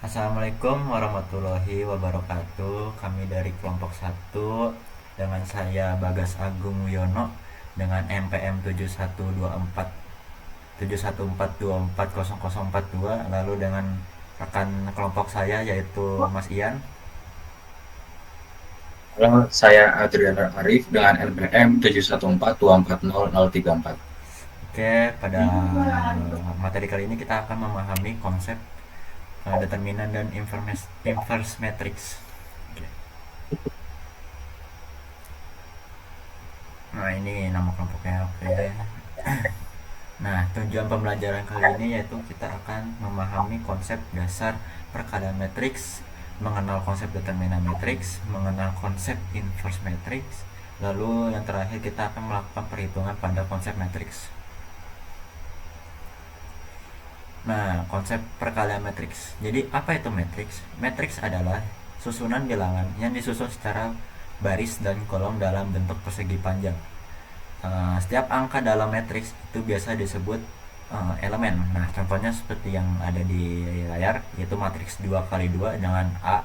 Assalamualaikum warahmatullahi wabarakatuh. Kami dari kelompok satu dengan saya Bagas Agung Wiono dengan NPM 7124 lalu dengan rekan kelompok saya yaitu Mas Ian. Halo, saya Adriana Arif dengan NPM 714240034. Oke, pada materi kali ini kita akan memahami konsep determinan dan inverse matrix. Oke. Nah, ini nama kelompoknya. Oke. Nah, tujuan pembelajaran kali ini yaitu kita akan memahami konsep dasar perkalian matriks, mengenal konsep determinan matriks, mengenal konsep inverse matriks, lalu yang terakhir kita akan melakukan perhitungan pada konsep matriks. Nah, konsep perkalian matriks. Jadi, apa itu matriks? Matriks adalah susunan bilangan yang disusun secara baris dan kolom dalam bentuk persegi panjang. Setiap angka dalam matriks itu biasa disebut elemen. Nah, contohnya seperti yang ada di layar, yaitu matriks 2 kali 2 dengan A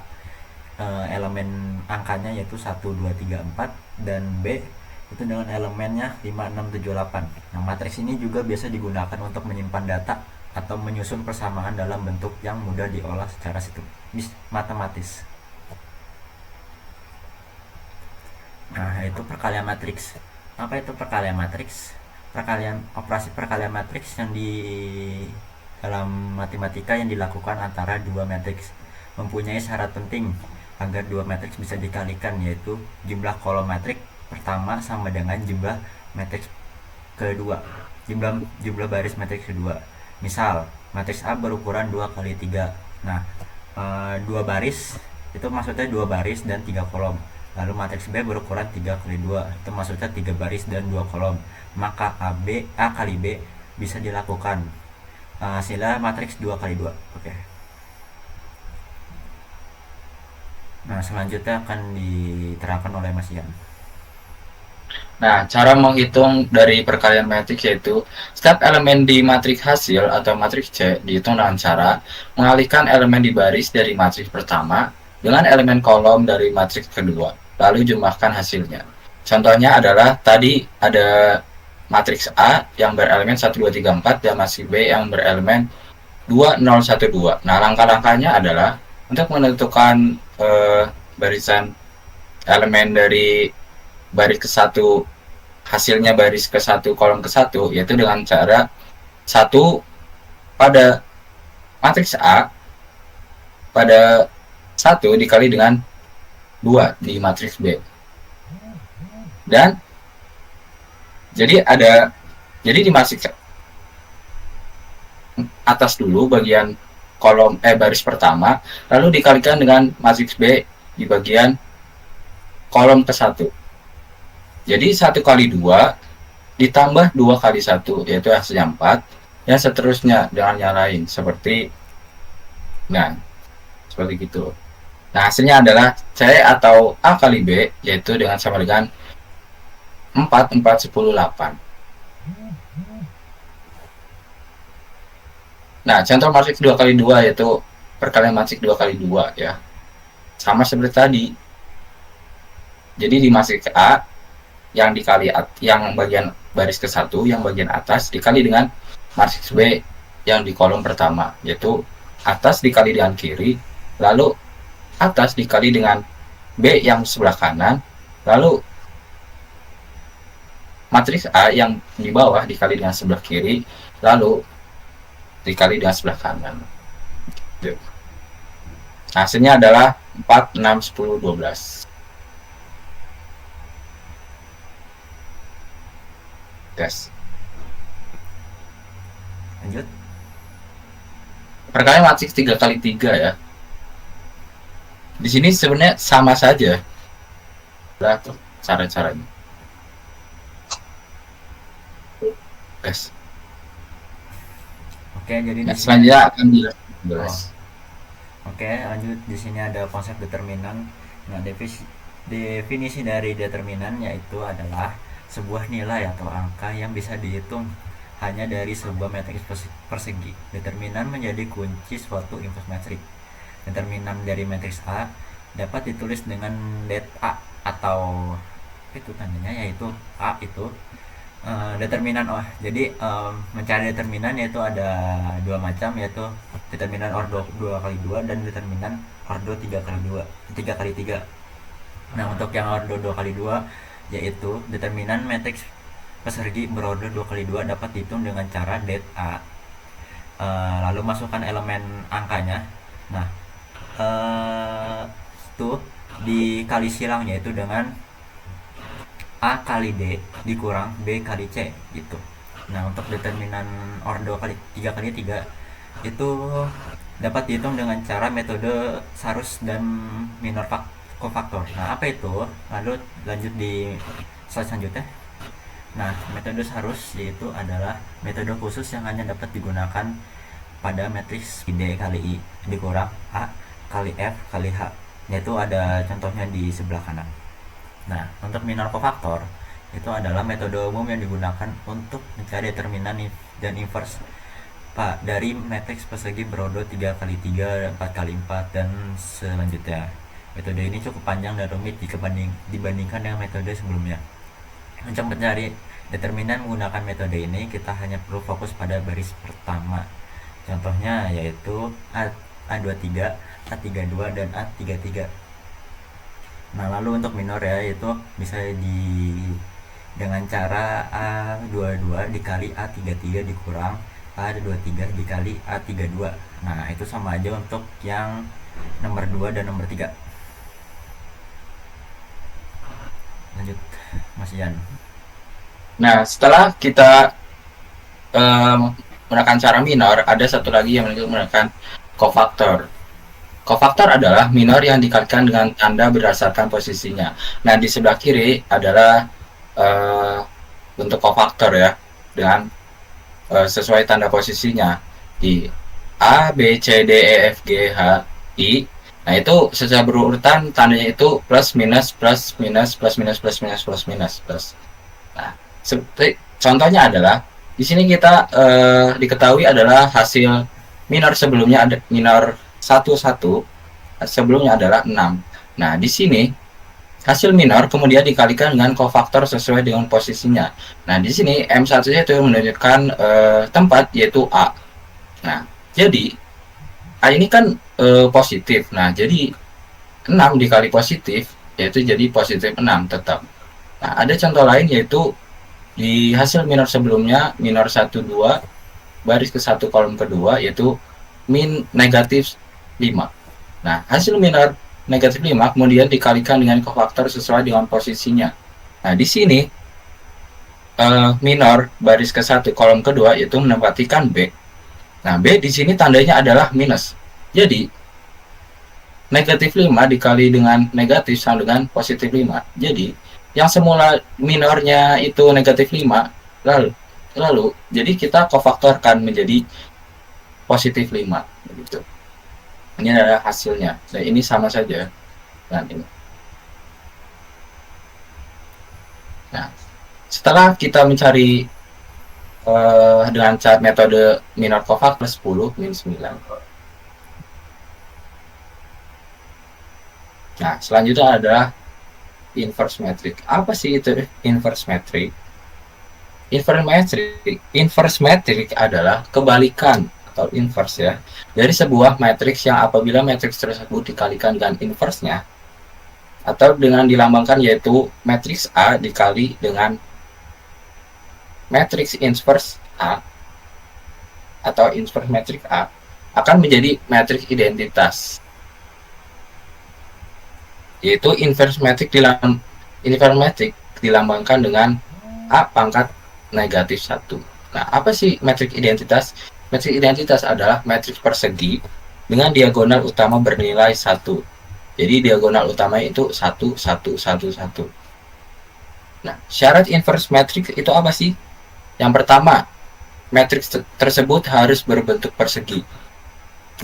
elemen angkanya yaitu 1, 2, 3, 4, dan B itu dengan elemennya 5, 6, 7, 8. Nah, matriks ini juga biasa digunakan untuk menyimpan data atau menyusun persamaan dalam bentuk yang mudah diolah secara matematis. Nah, itu perkalian matriks. Apa itu perkalian matriks? Operasi perkalian matriks yang di dalam matematika yang dilakukan antara dua matriks mempunyai syarat penting agar dua matriks bisa dikalikan, yaitu jumlah kolom matriks pertama sama dengan jumlah matriks kedua, jumlah baris matriks kedua. Misal matriks A berukuran 2 kali 3. Nah, dua baris itu maksudnya dua baris dan tiga kolom. Lalu matriks B berukuran 3 kali 2, itu maksudnya 3 baris dan 2 kolom. Maka A kali B bisa dilakukan. Hasilnya matriks 2 kali 2. Oke. Nah, selanjutnya akan diterapkan oleh Mas Ian. Nah, cara menghitung dari perkalian matriks yaitu setiap elemen di matriks hasil atau matriks C dihitung dengan cara mengalihkan elemen di baris dari matriks pertama dengan elemen kolom dari matriks kedua, lalu jumlahkan hasilnya. Contohnya adalah tadi ada matriks A yang berelemen 1, 2, 3, 4 dan matriks B yang berelemen 2, 0, 1, 2. Nah, langkah-langkahnya adalah untuk menentukan barisan elemen dari baris ke satu, hasilnya baris ke satu kolom ke satu, yaitu dengan cara satu pada matriks A pada satu dikali dengan 2 di matriks B. Dan jadi di matriks atas dulu bagian kolom baris pertama, lalu dikalikan dengan matriks B di bagian kolom ke satu. Jadi 1 kali 2 ditambah 2 kali 1, yaitu hasilnya 4. Dan seterusnya dengan yang lain, seperti seperti gitu. Nah, hasilnya adalah C atau A kali B, yaitu dengan sama dengan 4, 4, 10, 8. Nah, contoh matriks 2 kali 2 yaitu perkalian matriks 2 kali 2 ya. Sama seperti tadi. Jadi di matriks A yang bagian baris ke satu, yang bagian atas dikali dengan matriks B yang di kolom pertama, yaitu atas dikali dengan kiri, lalu atas dikali dengan B yang sebelah kanan, lalu matriks A yang di bawah dikali dengan sebelah kiri, lalu dikali dengan sebelah kanan. Hasilnya adalah 4, 6, 10, 12. Gas. Lanjut. Perkalian matriks 3 kali 3 ya. Di sini sebenarnya sama saja. Nah, cara-caranya. Gas. Oke, jadi di Nah, sini selanjutnya akan jelas. oh, oke, lanjut. Di sini ada konsep determinan. Nah, definisi dari determinan yaitu adalah sebuah nilai atau angka yang bisa dihitung hanya dari sebuah matriks persegi. Determinan menjadi kunci suatu inverse matrix. Determinan dari matriks A dapat ditulis dengan det A, atau itu tandanya yaitu A itu determinan jadi mencari determinan yaitu ada dua macam, yaitu determinan ordo 2 kali 2 dan determinan ordo 3 kali 2 3 kali 3. Nah, untuk yang ordo 2 kali 2 yaitu determinan matriks persegi berordo 2 kali 2 dapat dihitung dengan cara det A, lalu masukkan elemen angkanya. Nah, itu dikali silang, yaitu dengan A kali D dikurang B kali C gitu. Nah, untuk determinan ordo 3 kali 3 itu dapat dihitung dengan cara metode Sarus dan minor kofaktor. Nah, apa itu? Lalu lanjut di slide selanjutnya. Nah, metode Sarus yaitu adalah metode khusus yang hanya dapat digunakan pada matriks D kali I dikurang A kali F kali H, yaitu ada contohnya di sebelah kanan. Nah, untuk minor kofaktor itu adalah metode umum yang digunakan untuk mencari determinan dan inverse dari matriks persegi berordo 3 kali 3, 4 kali 4 dan selanjutnya. Metode ini cukup panjang dan rumit dibandingkan dengan metode sebelumnya. Untuk mencari determinan menggunakan metode ini, kita hanya perlu fokus pada baris pertama. Contohnya yaitu A23, A32 dan A33. Nah, lalu untuk minor ya, itu bisa dengan cara A22 dikali A33 dikurang A23 dikali A32. Nah, itu sama aja untuk yang nomor 2 dan nomor 3. Lanjut, Mas Ian. Nah, setelah kita menggunakan cara minor, ada satu lagi yang menggunakan kofaktor. Kofaktor adalah minor yang dikalikan dengan tanda berdasarkan posisinya. Nah, di sebelah kiri adalah bentuk kofaktor ya, dengan sesuai tanda posisinya di A, B, C, D, E, F, G, H, I. Nah, itu secara berurutan tandanya itu plus minus plus minus plus minus plus minus plus minus plus. Nah, seperti contohnya adalah di sini kita diketahui adalah hasil minor sebelumnya ada minor 1 sebelumnya adalah 6. Nah, di sini hasil minor kemudian dikalikan dengan kofaktor sesuai dengan posisinya. Nah, di sini M1 itu menunjukkan tempat yaitu A. Nah, jadi A ini kan positif. Nah, jadi 6 dikali positif yaitu jadi positif 6 tetap. Nah, ada contoh lain yaitu di hasil minor sebelumnya minor 1 2 baris ke 1 kolom kedua yaitu min negatif 5. Nah, hasil minor negatif 5 kemudian dikalikan dengan kofaktor sesuai dengan posisinya. Nah, di sini minor baris ke 1 kolom kedua yaitu menempatikan B. Nah, B di sini tandanya adalah minus. Jadi negatif 5 dikali dengan negatif sama dengan positif 5. Jadi yang semula minornya itu negatif 5 lalu jadi kita kofaktorkan menjadi positif 5 begitu. Ini adalah hasilnya. Nah, ini sama saja dengan ini. Nah, setelah kita mencari dengan cara metode minor kofaktor 10 min 9. Nah, selanjutnya adalah inverse metric. Apa sih itu inverse metric? Inverse metric adalah kebalikan atau inverse ya dari sebuah matriks yang apabila matriks tersebut dikalikan dengan inverse-nya atau dengan dilambangkan yaitu matriks A dikali dengan matriks inverse A atau inverse matriks A akan menjadi matriks identitas, yaitu inverse matriks dilambangkan dengan A pangkat negatif 1. Nah, apa sih matriks identitas? Matriks identitas adalah matriks persegi dengan diagonal utama bernilai 1. Jadi diagonal utama itu 1, 1, 1, 1. Nah, syarat inverse matriks itu apa sih? Yang pertama, matriks tersebut harus berbentuk persegi,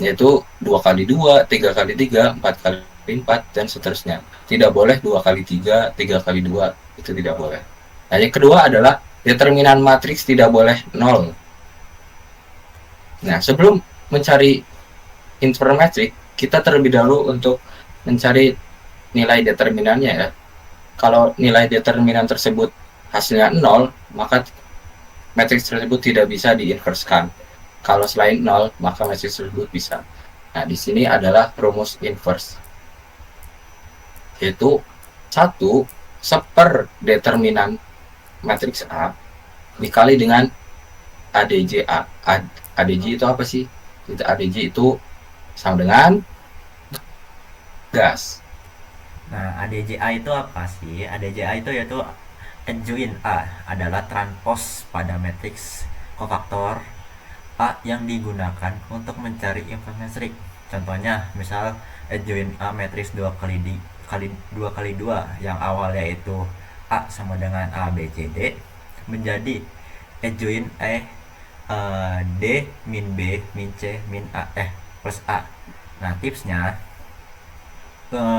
yaitu 2 kali 2, 3 kali 3, 4 kali 4, dan seterusnya. Tidak boleh 2 kali 3, 3 kali 2, itu tidak boleh. Nah, yang kedua adalah determinan matriks tidak boleh 0. Nah, sebelum mencari inverse matriks, kita terlebih dahulu untuk mencari nilai determinannya ya. Kalau nilai determinan tersebut hasilnya 0, maka matriks tersebut tidak bisa diinverskan. Kalau selain 0, maka matriks tersebut bisa. Nah, di sini adalah rumus inverse, yaitu 1/1 determinan matriks A dikali dengan ADJ A. ADJ itu apa sih? ADJ itu sama dengan gas. Nah, ADJA itu apa sih? ADJA itu yaitu adjoint A, adalah transpose pada matriks kofaktor A yang digunakan untuk mencari inverse metrik. Contohnya, misal adjoint A matriks 2 kali 2 kali 2 yang awalnya itu A sama dengan A B C D menjadi adjoint D min B min C min A plus A. Nah, tipsnya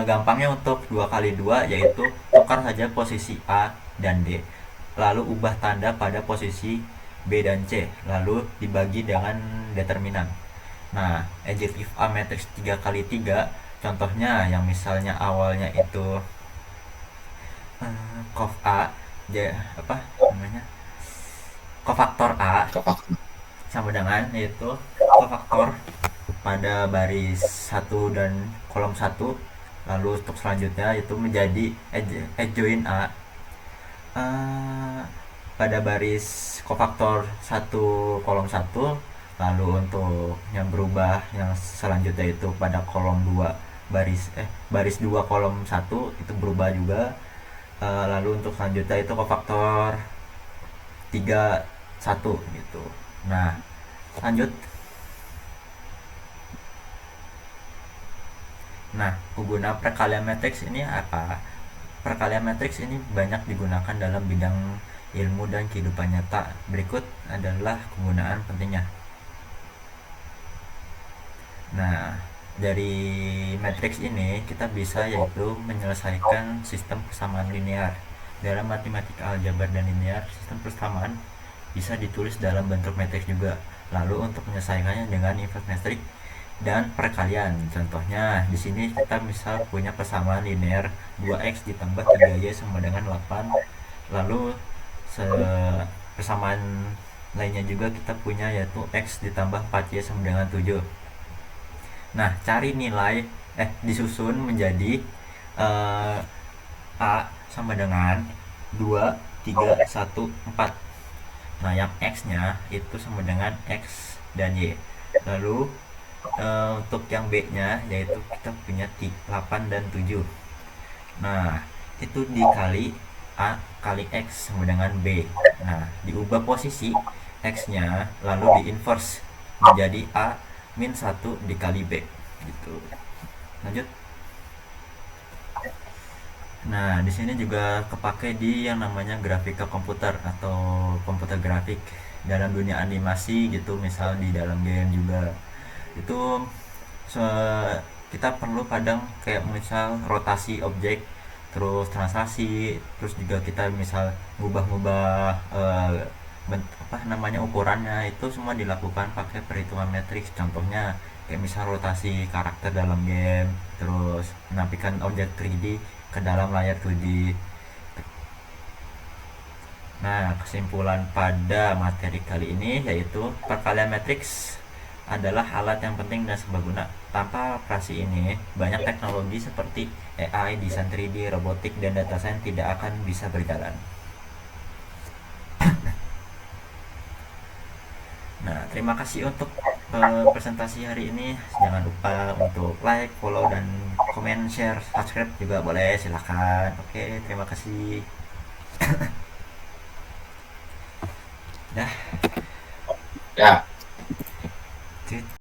gampangnya untuk 2 kali 2 yaitu tukar saja posisi A dan D, lalu ubah tanda pada posisi B dan C, lalu dibagi dengan determinan. Nah, adjektif A matriks 3 kali 3 contohnya yang misalnya awalnya itu kof A, apa namanya, kofaktor A sama dengan yaitu kofaktor pada baris 1 dan kolom 1, lalu untuk selanjutnya itu menjadi adjoint A pada baris kofaktor 1 kolom 1, lalu untuk yang berubah yang selanjutnya itu pada kolom 2 baris 2 kolom 1 itu berubah juga. Lalu untuk selanjutnya itu kofaktor 3 1 gitu. Nah, lanjut. Nah, penggunaan perkalian matriks ini apa? Perkalian matriks ini banyak digunakan dalam bidang ilmu dan kehidupan nyata. Berikut adalah kegunaan pentingnya. Nah, dari matriks ini kita bisa yaitu menyelesaikan sistem persamaan linear. Dalam matematika aljabar dan linear, sistem persamaan bisa ditulis dalam bentuk matriks juga. Lalu untuk menyelesaikannya dengan inverse matriks dan perkalian. Contohnya di sini kita misal punya persamaan linear 2x ditambah 3y sama dengan 8. Lalu persamaan lainnya juga kita punya yaitu x ditambah 4y sama dengan 7. Nah, cari nilai disusun menjadi A sama dengan 2 3 1 4. Nah, yang x-nya itu sama dengan x dan y. Lalu untuk yang B-nya yaitu kita punya 8 dan 7. Nah, itu dikali A kali X sama dengan B. Nah, diubah posisi X-nya lalu di-inverse menjadi A min 1 dikali B gitu. Lanjut. Nah, di sini juga kepake di yang namanya grafika komputer atau komputer grafik dalam dunia animasi gitu, misal di dalam game juga. Itu kita perlu kadang kayak misal rotasi objek, terus translasi, terus juga kita misal ngubah-ngubah ukurannya, itu semua dilakukan pakai perhitungan matriks. Contohnya kayak misal rotasi karakter dalam game, terus menampilkan objek 3D ke dalam layar 2D. Nah, kesimpulan pada materi kali ini yaitu perkalian matriks adalah alat yang penting dan serbaguna. Tanpa operasi ini, banyak teknologi seperti AI, desain 3D, robotik, dan data science tidak akan bisa berjalan. Nah, terima kasih untuk presentasi hari ini. Jangan lupa untuk like, follow, dan komen, share, subscribe juga boleh, silahkan. Oke, terima kasih. Dah. Ya.